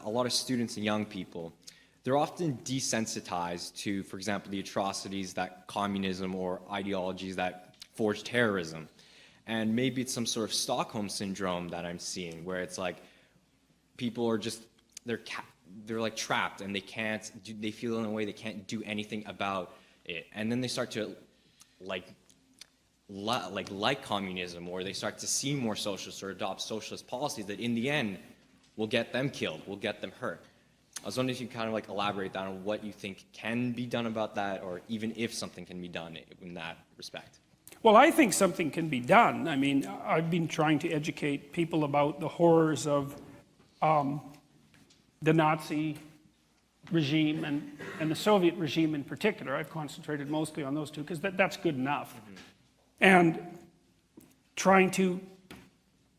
a lot of students and young people, they're often desensitized to, for example, the atrocities that communism or ideologies that forge terrorism. And maybe it's some sort of Stockholm syndrome that I'm seeing, where it's like people are just, they're like trapped and they feel in a way they can't do anything about it. And then they start to like communism, or they start to see more socialist or adopt socialist policies that in the end will get them killed, will get them hurt. I was wondering if you kind of like elaborate on what you think can be done about that, or even if something can be done in that respect. Well, I think something can be done. I mean, I've been trying to educate people about the horrors of the Nazi regime and the Soviet regime in particular. I've concentrated mostly on those two because that's good enough. Mm-hmm. And trying to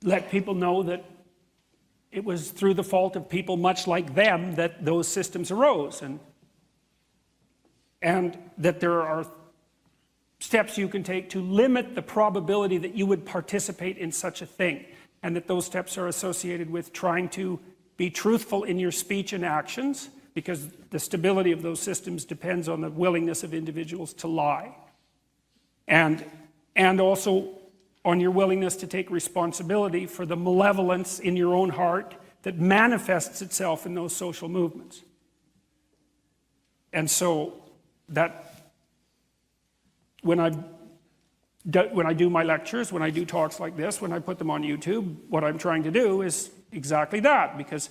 let people know that it was through the fault of people much like them that those systems arose, and that there are steps you can take to limit the probability that you would participate in such a thing, and that those steps are associated with trying to be truthful in your speech and actions, because the stability of those systems depends on the willingness of individuals to lie, and also on your willingness to take responsibility for the malevolence in your own heart that manifests itself in those social movements. And so that when I do my lectures, when I do talks like this, when I put them on YouTube, what I'm trying to do is exactly that, because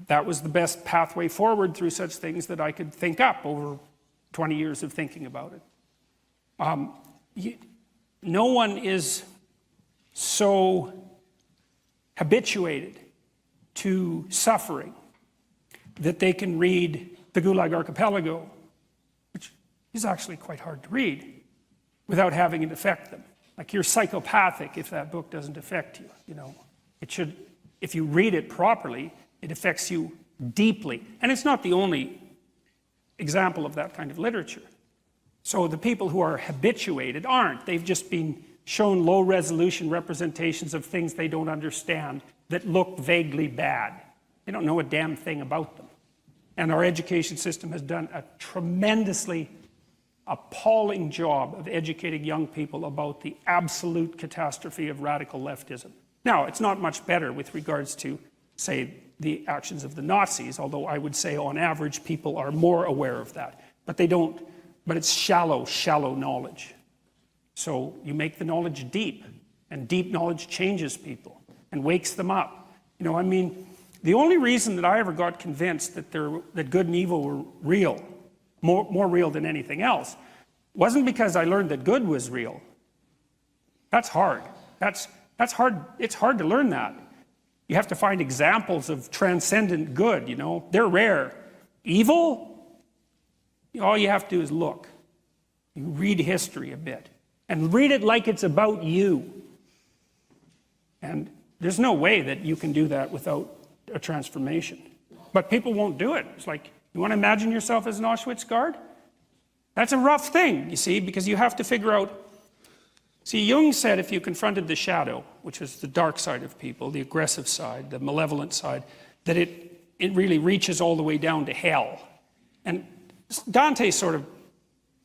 that was the best pathway forward through such things that I could think up over 20 years of thinking about it. No one is so habituated to suffering that they can read the Gulag Archipelago, which is actually quite hard to read, without having it affect them. Like, you're psychopathic if that book doesn't affect you, you know. It should, if you read it properly, it affects you deeply. And it's not the only example of that kind of literature. So the people who are habituated aren't. They've just been shown low-resolution representations of things they don't understand that look vaguely bad. They don't know a damn thing about them. And our education system has done a tremendously appalling job of educating young people about the absolute catastrophe of radical leftism. Now, it's not much better with regards to, say, the actions of the Nazis, although I would say on average people are more aware of that. But they don't. But it's shallow knowledge. So you make the knowledge deep, and deep knowledge changes people and wakes them up. You know, I mean, the only reason that I ever got convinced that good and evil were real, more real than anything else, wasn't because I learned that good was real. That's hard. That's hard. It's hard to learn that. You have to find examples of transcendent good, you know. They're rare. Evil? All you have to do is look. You read history a bit. And read it like it's about you. And there's no way that you can do that without a transformation. But people won't do it. It's like, you want to imagine yourself as an Auschwitz guard? That's a rough thing, you see, because you have to figure out. See, Jung said if you confronted the shadow, which is the dark side of people, the aggressive side, the malevolent side, that it really reaches all the way down to hell. And Dante sort of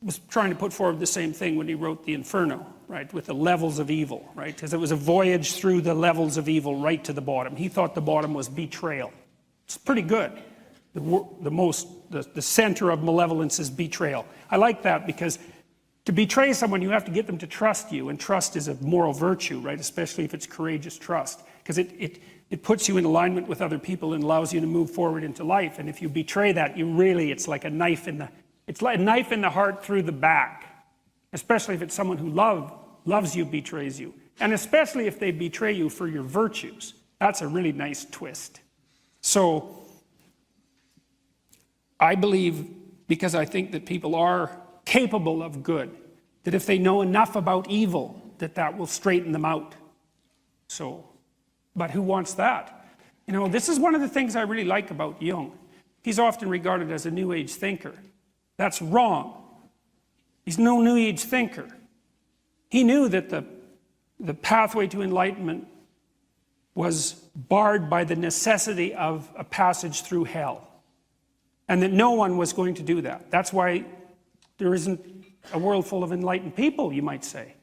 was trying to put forward the same thing when he wrote the Inferno, right, with the levels of evil, right, because it was a voyage through the levels of evil right to the bottom. He thought the bottom was betrayal. It's pretty good. The center of malevolence is betrayal. I like that, because to betray someone, you have to get them to trust you, and trust is a moral virtue, right, especially if it's courageous trust, because it puts you in alignment with other people and allows you to move forward into life. And if you betray that, it's like a knife in the heart through the back, especially if it's someone who loves you, betrays you, and especially if they betray you for your virtues. That's a really nice twist. So I believe, because I think that people are capable of good, that if they know enough about evil, that will straighten them out. So, but who wants that? You know, this is one of the things I really like about Jung. He's often regarded as a New Age thinker. That's wrong. He's no New Age thinker. He knew that the pathway to enlightenment was barred by the necessity of a passage through hell. And that no one was going to do that. That's why there isn't a world full of enlightened people, you might say.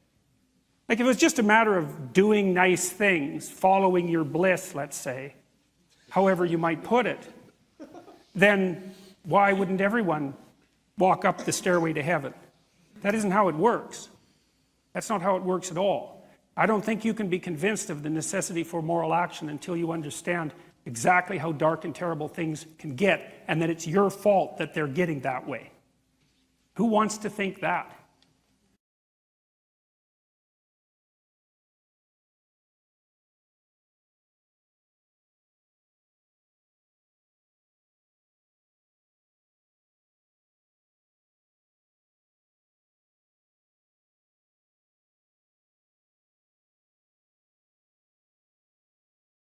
Like if it was just a matter of doing nice things, following your bliss, let's say, however you might put it, then why wouldn't everyone walk up the stairway to heaven? That isn't how it works. That's not how it works at all. I don't think you can be convinced of the necessity for moral action until you understand exactly how dark and terrible things can get, and that it's your fault that they're getting that way. Who wants to think that?